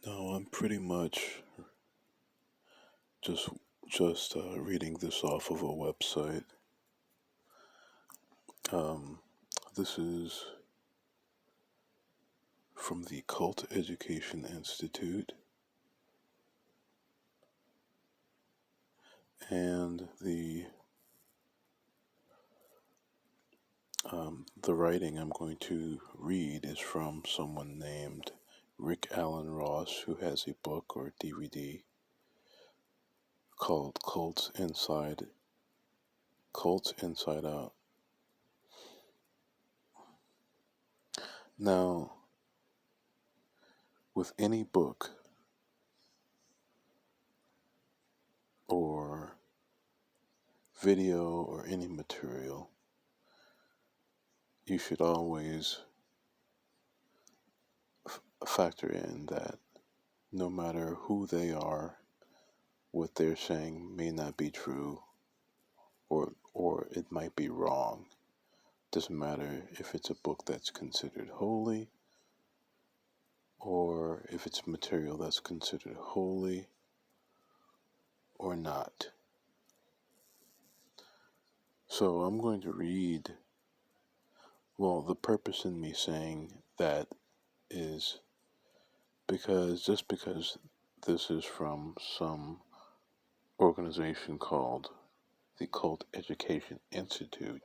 No, I'm pretty much just reading this off of a website. Um, this is from the Cult Education Institute, and the writing I'm going to read is from someone named Rick Allen Ross, who has a book or DVD called Cults Inside Out. Now, with any book or video or any material, you should always factor in that no matter who they are, what they're saying may not be true, or it might be wrong. Doesn't matter if it's a book that's considered holy or if it's material that's considered holy or not. So I'm going to read, well, the purpose in me saying that is because this is from some organization called the Cult Education Institute,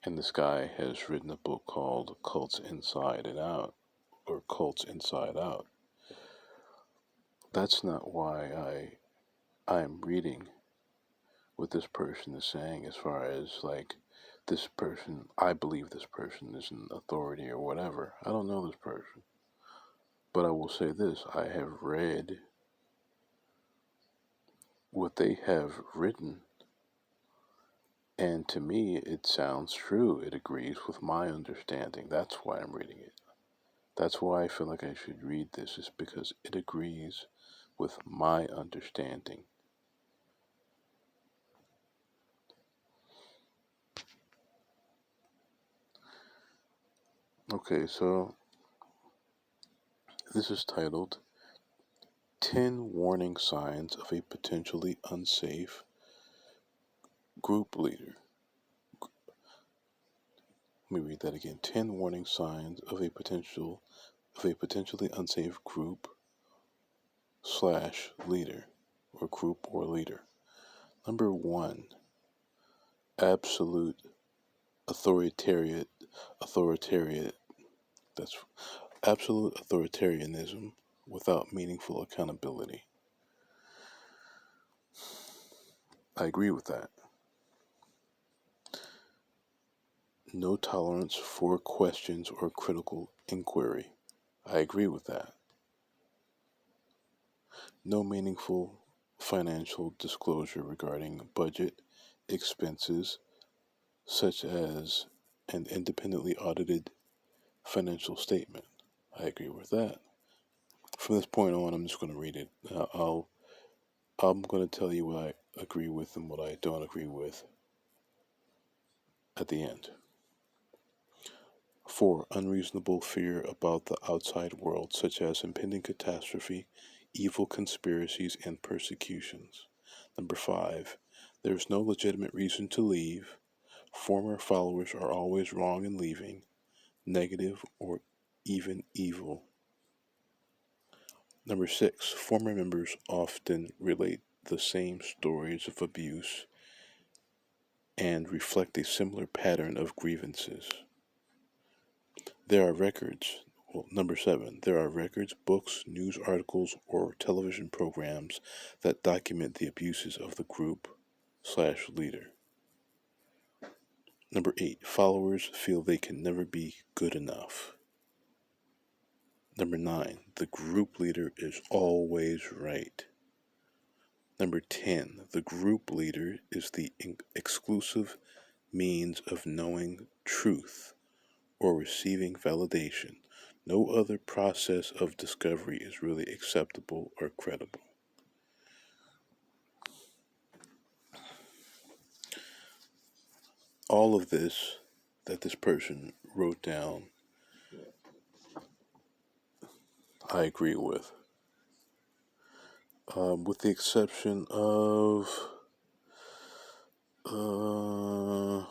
and this guy has written a book called Cults Inside and Out, or Cults Inside Out. That's not why I'm reading what this person is saying as far as like this person, I believe this person is an authority or whatever. I don't know this person. But I will say this, I have read what they have written, and to me it sounds true. It agrees with my understanding. That's why I'm reading it. That's why I feel like I should read this, is because it agrees with my understanding. Okay, so this is titled 10 Warning Signs of a Potentially Unsafe Group Leader. Let me read that again. 10 warning signs of a potentially unsafe group slash leader, or group or leader. Number 1, absolute authoritarian that's absolute authoritarianism without meaningful accountability. I agree with that. No tolerance for questions or critical inquiry. I agree with that. No meaningful financial disclosure regarding budget, expenses, such as an independently audited financial statement. I agree with that. From this point on, I'm just going to read it. I'm going to tell you what I agree with and what I don't agree with at the end. 4. Unreasonable fear about the outside world, such as impending catastrophe, evil conspiracies, and persecutions. Number 5. There is no legitimate reason to leave. Former followers are always wrong in leaving, negative, or even evil. Number 6. Former members often relate the same stories of abuse and reflect a similar pattern of grievances. There are records. Well, number 7. There are records, books, news articles, or television programs that document the abuses of the group slash leader. Number 8. Followers feel they can never be good enough. Number 9. The group leader is always right. Number 10. The group leader is the exclusive means of knowing truth or receiving validation. No other process of discovery is really acceptable or credible. All of this that this person wrote down, I agree with. with the exception of uh,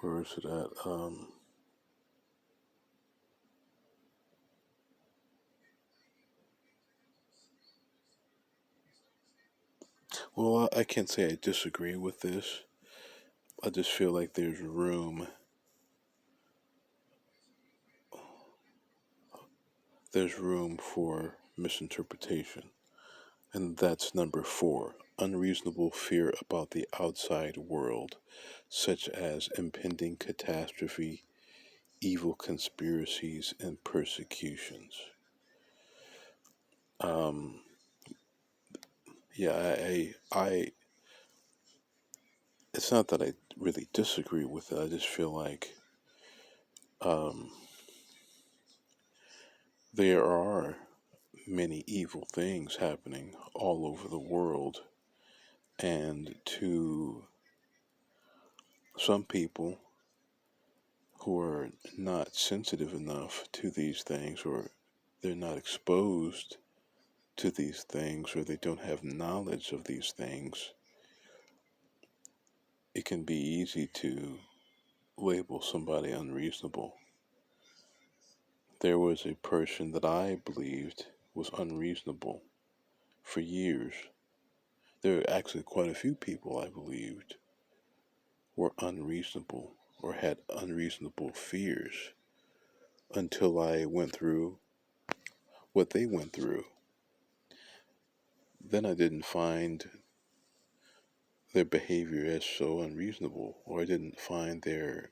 where is it at? Well, I can't say I disagree with this. I just feel like there's room for misinterpretation. And that's number 4. Unreasonable fear about the outside world, such as impending catastrophe, evil conspiracies, and persecutions. Um, yeah, it's not that I really disagree with it. I just feel like um, there are many evil things happening all over the world, and to some people who are not sensitive enough to these things, or they're not exposed to these things, or they don't have knowledge of these things, it can be easy to label somebody unreasonable. There was a person that I believed was unreasonable for years. There are actually quite a few people I believed were unreasonable or had unreasonable fears until I went through what they went through. Then I didn't find their behavior as so unreasonable, or I didn't find their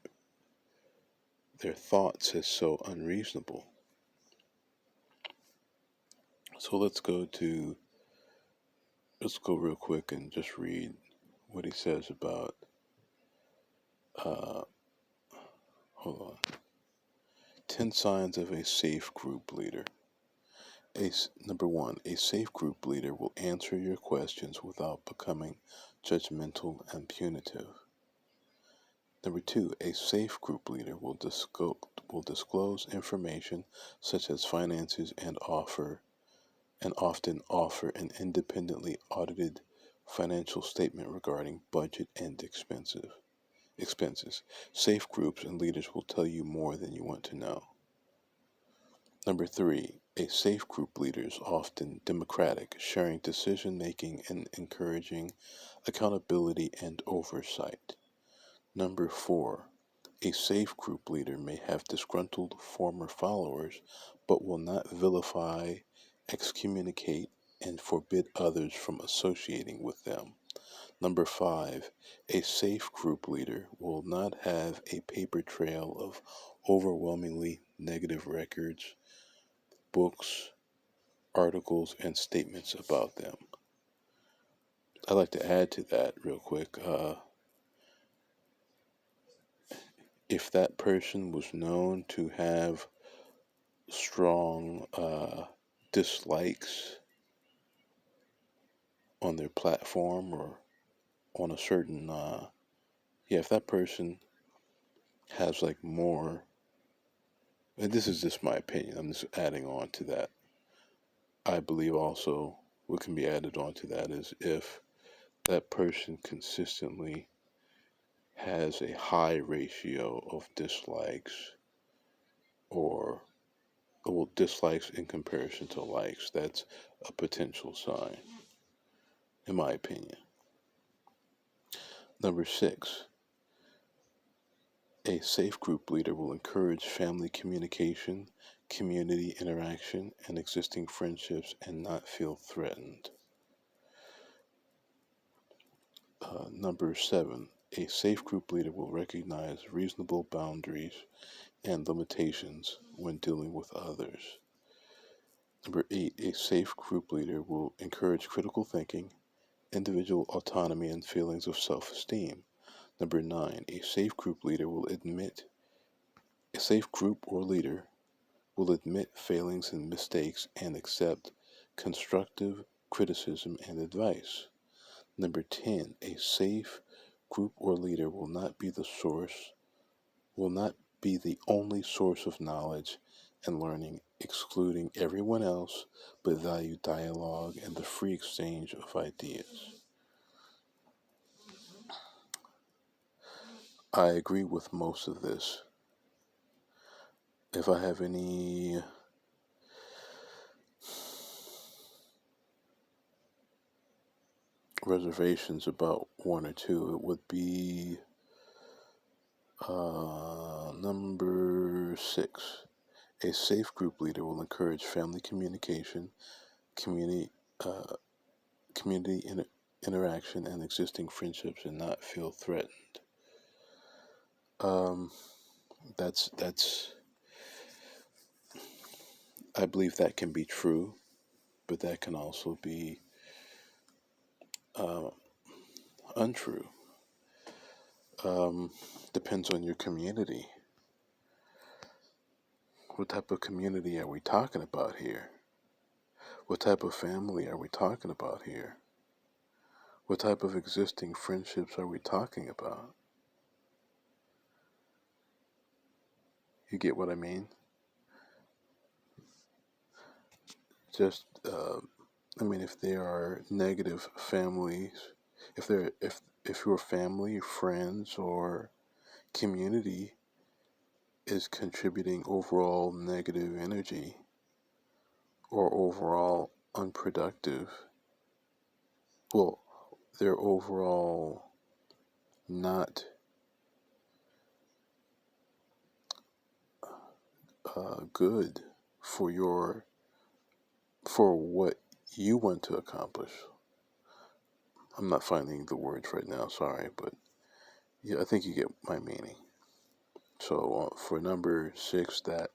thoughts as so unreasonable. So let's go real quick and just read what he says about uh hold on. 10 signs of a safe group leader. Number 1, a safe group leader will answer your questions without becoming judgmental and punitive. Number 2, a safe group leader will disclose information such as finances and often offer an independently audited financial statement regarding budget and expenses. Safe groups and leaders will tell you more than you want to know. Number 3, a safe group leader is often democratic, sharing decision making and encouraging accountability and oversight. Number 4, a safe group leader may have disgruntled former followers, but will not vilify, excommunicate, and forbid others from associating with them. Number 5, a safe group leader will not have a paper trail of overwhelmingly negative records, books, articles, and statements about them. I'd like to add to that real quick. If that person was known to have strong dislikes on their platform or on a certain, if that person has like more, and this is just my opinion, I'm just adding on to that. I believe also what can be added on to that is if that person consistently has a high ratio of dislikes or well, dislikes in comparison to likes, that's a potential sign, in my opinion. Number 6, a safe group leader will encourage family communication, community interaction, and existing friendships and not feel threatened. Number 7, a safe group leader will recognize reasonable boundaries and limitations when dealing with others. Number 8, a safe group leader will encourage critical thinking, individual autonomy, and feelings of self esteem. Number 9, a safe group or leader will admit failings and mistakes and accept constructive criticism and advice. Number 10, a safe group or leader will not be the only source of knowledge and learning, excluding everyone else, but value dialogue and the free exchange of ideas. I agree with most of this. If I have any reservations about one or two, it would be number 6. A safe group leader will encourage family communication, community, uh, community interaction, and existing friendships, and not feel threatened. Um, that's. I believe that can be true, but that can also be uh, untrue. Um, Depends on your community. What type of community are we talking about here? What type of family are we talking about here? What type of existing friendships are we talking about? You get what I mean? Just, I mean, if there are negative families, if your family, friends, or community is contributing overall negative energy or overall unproductive, well, they're overall not good for for what you want to accomplish. I'm not finding the words right now, sorry, but yeah, I think you get my meaning. So for number 6, that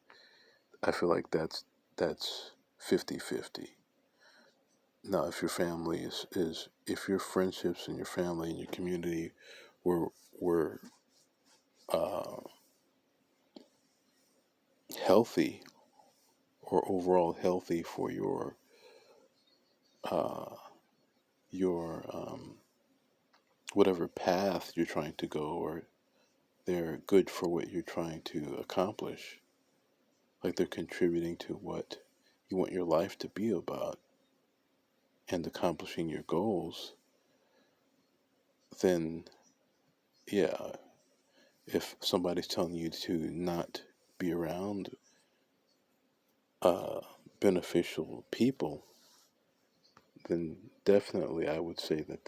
I feel like that's 50-50. Now, if your family is if your friendships and your family and your community were uh, healthy or overall healthy for uh, your whatever path you're trying to go, or they're good for what you're trying to accomplish, like they're contributing to what you want your life to be about and accomplishing your goals, then yeah, if somebody's telling you to not be around uh, beneficial people, then definitely I would say that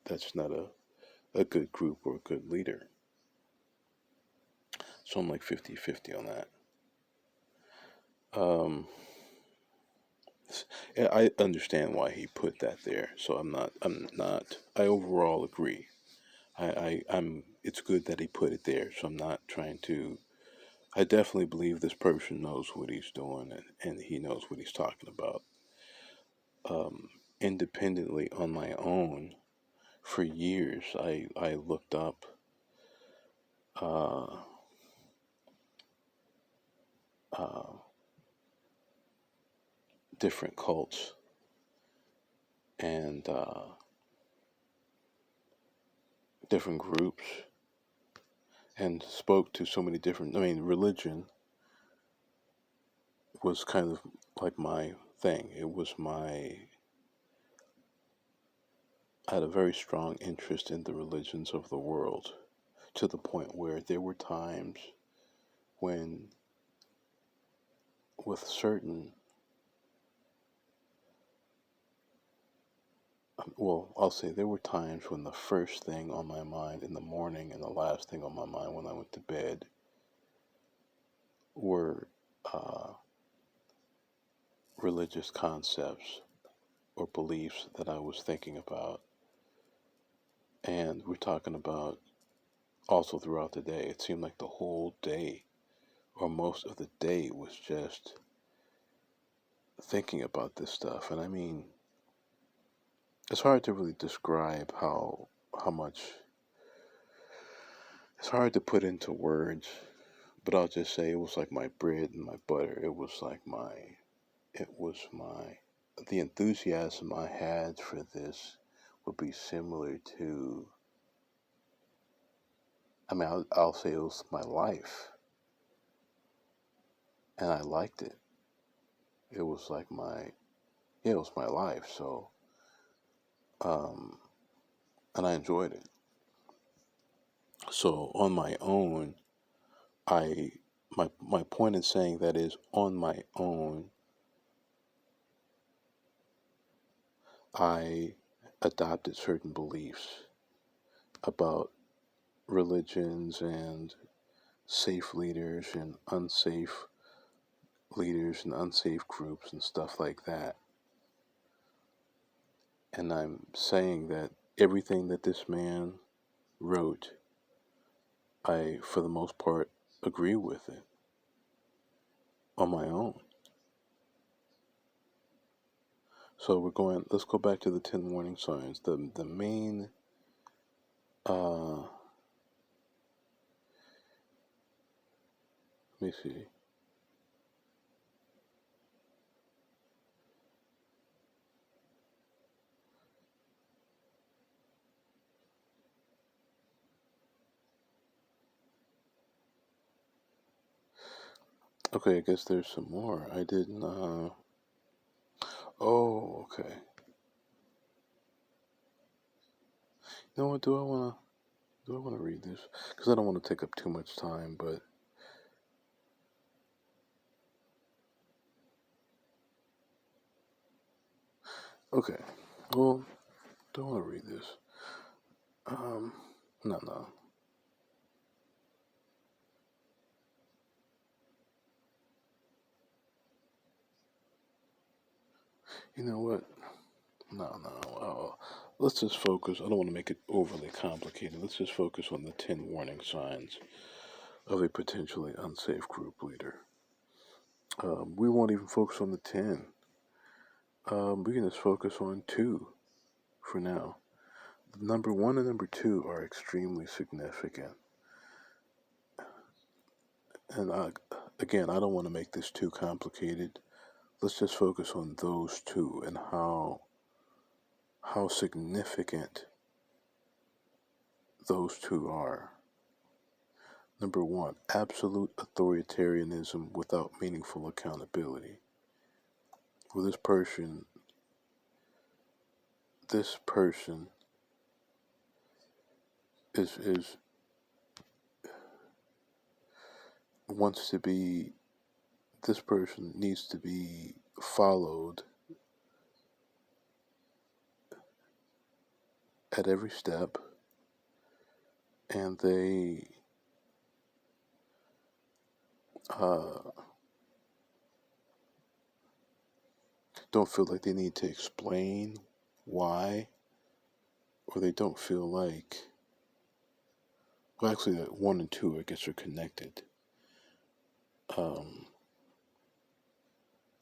that's not a good group or a good leader. So I'm like 50-50 on that. Um, yeah, I understand why he put that there. So I overall agree. I'm, it's good that he put it there. So I'm not trying to, I definitely believe this person knows what he's doing, and he knows what he's talking about. Independently on my own, for years, I looked up uh, uh, different cults and different groups, and spoke to so many different. I mean, religion was kind of like my thing. I had a very strong interest in the religions of the world, to the point where there were times when, with certain, well, I'll say there were times when the first thing on my mind in the morning and the last thing on my mind when I went to bed were uh, religious concepts or beliefs that I was thinking about. And we're talking about also throughout the day. It seemed like the whole day, or most of the day, was just thinking about this stuff. And I mean, it's hard to really describe how much. It's hard to put into words, but I'll just say it was like my bread and my butter. It was my, the enthusiasm I had for this would be similar to I mean, I'll say it was my life, and I liked it. It was like it was my life. So, um, and I enjoyed it. So on my own, I my point in saying that is on my own, I adopted certain beliefs about religions and safe leaders and unsafe leaders and unsafe groups and stuff like that. And I'm saying that everything that this man wrote, I, for the most part, agree with it on my own. So let's go back to the 10 warning signs. The main, let me see. Okay, I guess there's some more. I didn't, oh, okay. You know what, do I want to read this? Because I don't want to take up too much time, but, okay. Well, don't want to read this. Um, no. You know what? No. Let's just focus. I don't want to make it overly complicated. Let's just focus on the 10 warning signs of a potentially unsafe group leader. We won't even focus on the 10. We can just focus on 2 for now. Number 1 and number 2 are extremely significant. And again, I don't want to make this too complicated. Let's just focus on those 2 and how significant those 2 are. Number 1, absolute authoritarianism without meaningful accountability. Well, this person is wants to be. This person needs to be followed at every step, and they don't feel like they need to explain why, or they don't feel like. Well, actually, 1 and 2, I guess, are connected.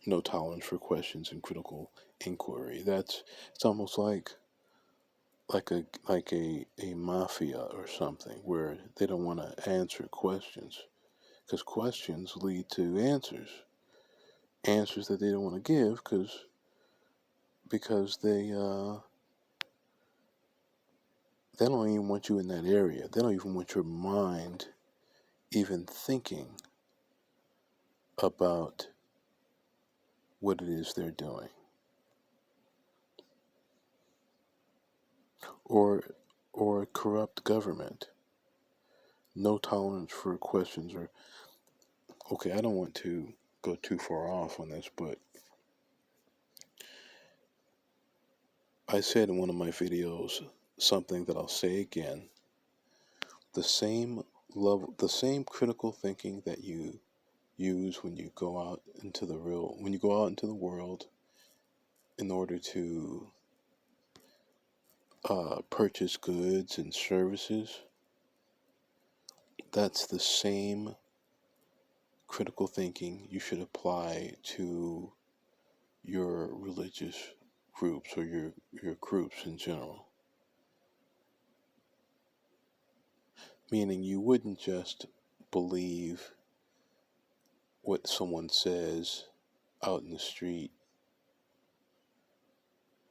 No tolerance for questions and critical inquiry. It's almost like a mafia or something where they don't want to answer questions because questions lead to answers that they don't want to give because they don't even want you in that area. They don't even want your mind even thinking about what it is they're doing. Or a corrupt government. No tolerance for questions or okay, I don't want to go too far off on this, but I said in one of my videos something that I'll say again. The same critical thinking that you use when you go out into the world in order to purchase goods and services, that's the same critical thinking you should apply to your religious groups or your groups in general. Meaning you wouldn't just believe what someone says out in the street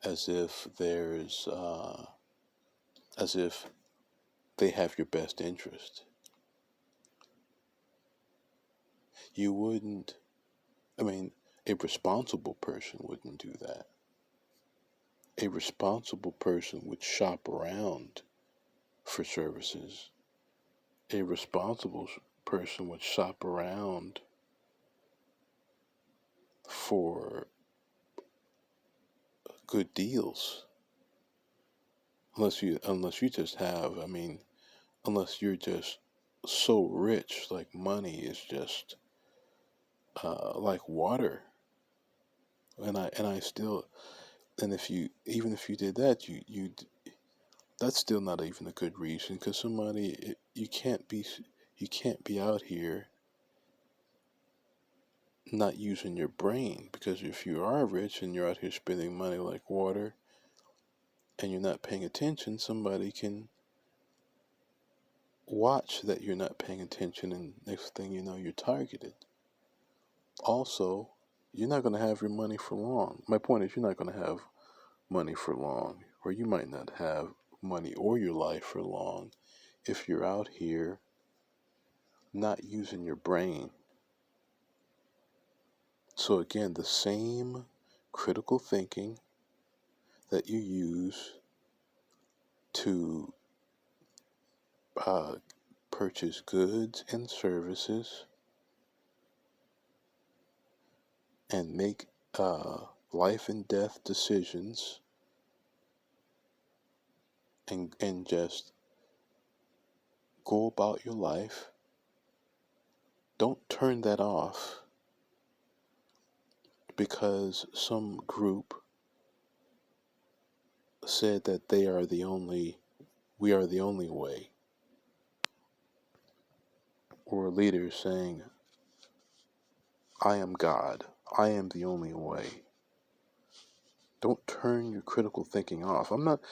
as if as if they have your best interest. You wouldn't, I mean, a responsible person wouldn't do that. A responsible person would shop around for services. A responsible person would shop around for good deals. Unless you just have, I mean, unless you're just so rich, like money is just like water. And I still, and if you, even if you did that, that's still not even a good reason, because you can't be out here not using your brain, because if you are rich and you're out here spending money like water and you're not paying attention, somebody can watch that you're not paying attention, and next thing you know, you're targeted. Also, you're not going to have your money for long. My point is, you're not going to have money for long, or you might not have money or your life for long if you're out here not using your brain. So, again, the same critical thinking that you use to uh, purchase goods and services and make life and death decisions, and just go about your life. Don't turn that off because some group said that we are the only way, or leaders saying, I am God, I am the only way. Don't turn your critical thinking off. Let's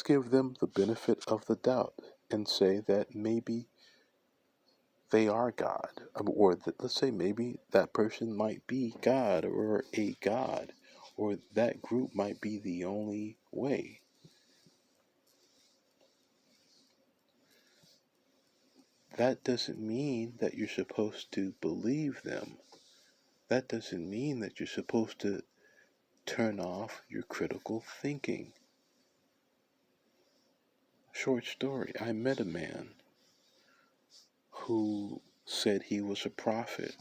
give them the benefit of the doubt and say that maybe they are God. Or let's say maybe that person might be God or a God, or that group might be the only way. That doesn't mean that you're supposed to believe them. That doesn't mean that you're supposed to turn off your critical thinking. Short story, I met a man who said he was a prophet,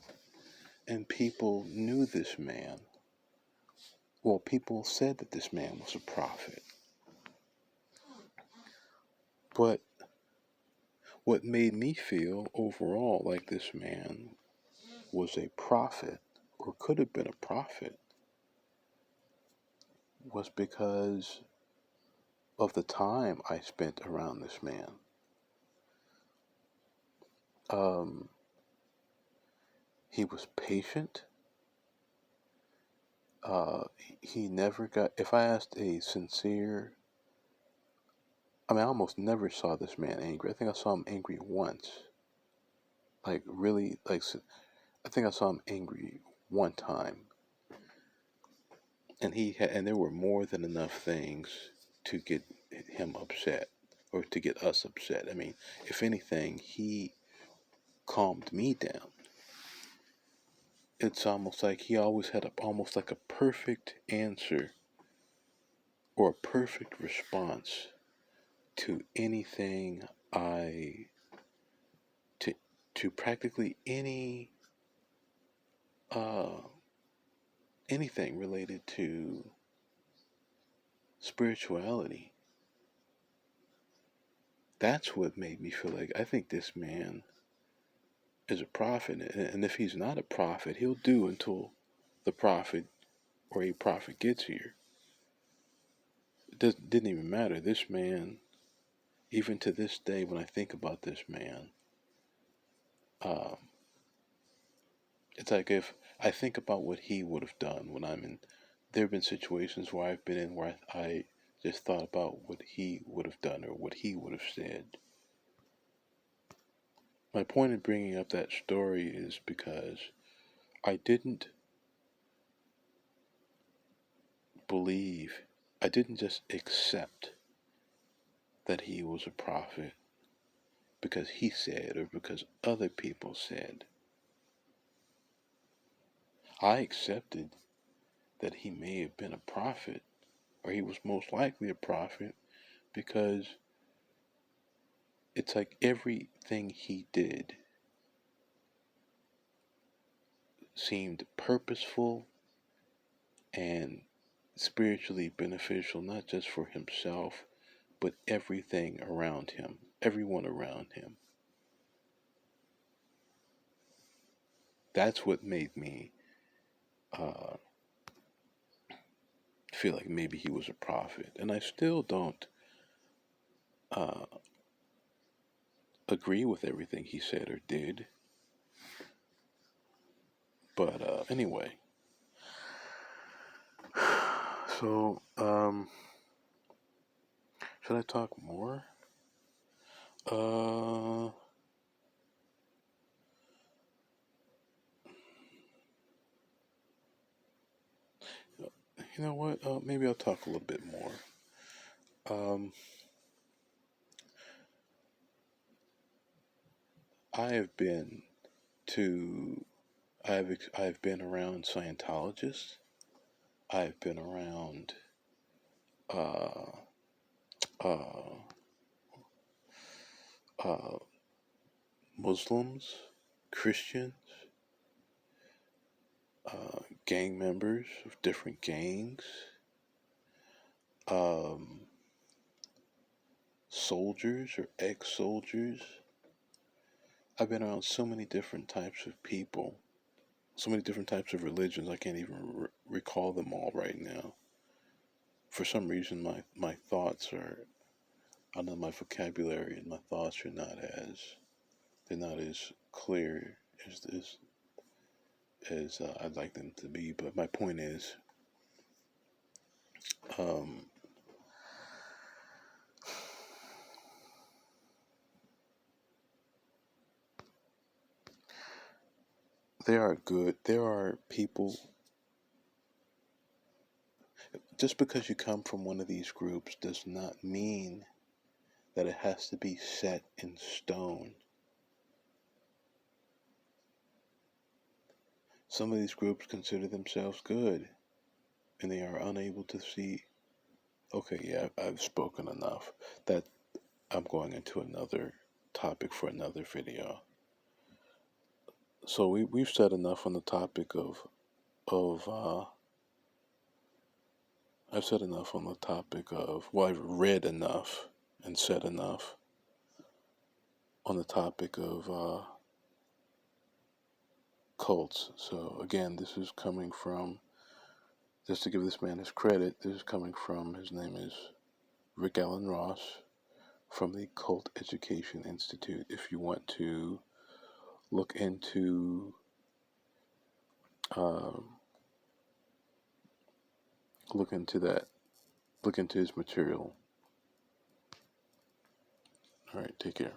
and people knew this man. Well, people said that this man was a prophet. But what made me feel overall like this man was a prophet, or could have been a prophet, was because of the time I spent around this man. Um, he was patient. He never got, if I asked a sincere, I mean, I almost never saw this man angry. I think I saw him angry once. Like, really, like, I think I saw him angry one time. And there were more than enough things to get him upset, or to get us upset. I mean, if anything, he calmed me down. It's almost like he always had almost like a perfect answer or a perfect response to anything to practically uh anything related to spirituality. That's what made me feel like I think this man is a prophet, and if he's not a prophet, he'll do until the prophet or a prophet gets here. Didn't even matter. This man, even to this day, when I think about this man, um, it's like if I think about what he would have done when I'm in. There have been situations where I've been in where I just thought about what he would have done or what he would have said. My point in bringing up that story is because I didn't believe, I didn't just accept that he was a prophet. because he said or because other people said. I accepted that he may have been a prophet, or he was most likely a prophet, because it's like everything he did seemed purposeful and spiritually beneficial, not just for himself, but everything around him, everyone around him. That's what made me uh, feel like maybe he was a prophet. And I still don't uh, agree with everything he said or did. But anyway, so should I talk more? Uh, you know what? Maybe I'll talk a little bit more. Um, I have been to I've been around Scientologists. I've been around uh, uh, uh, Muslims, Christians, gang members of different gangs, um, soldiers or ex-soldiers. I've been around so many different types of people, so many different types of religions. I can't even recall them all right now. For some reason, my thoughts are, I know my vocabulary and my thoughts are not as, they're not as clear as I'd like them to be. But my point is, um, there are people, just because you come from one of these groups does not mean that it has to be set in stone. Some of these groups consider themselves good, and they are unable to see. Okay, yeah, I've spoken enough. That I'm going into another topic for another video. So we've said enough on the topic of I've said enough on the topic of, well, I've read enough and said enough on the topic of cults. So again, this is coming from, just to give this man his credit, this is coming from, his name is Rick Allen Ross from the Cult Education Institute. If you want to look into um, look into that, look into his material. All right, take care.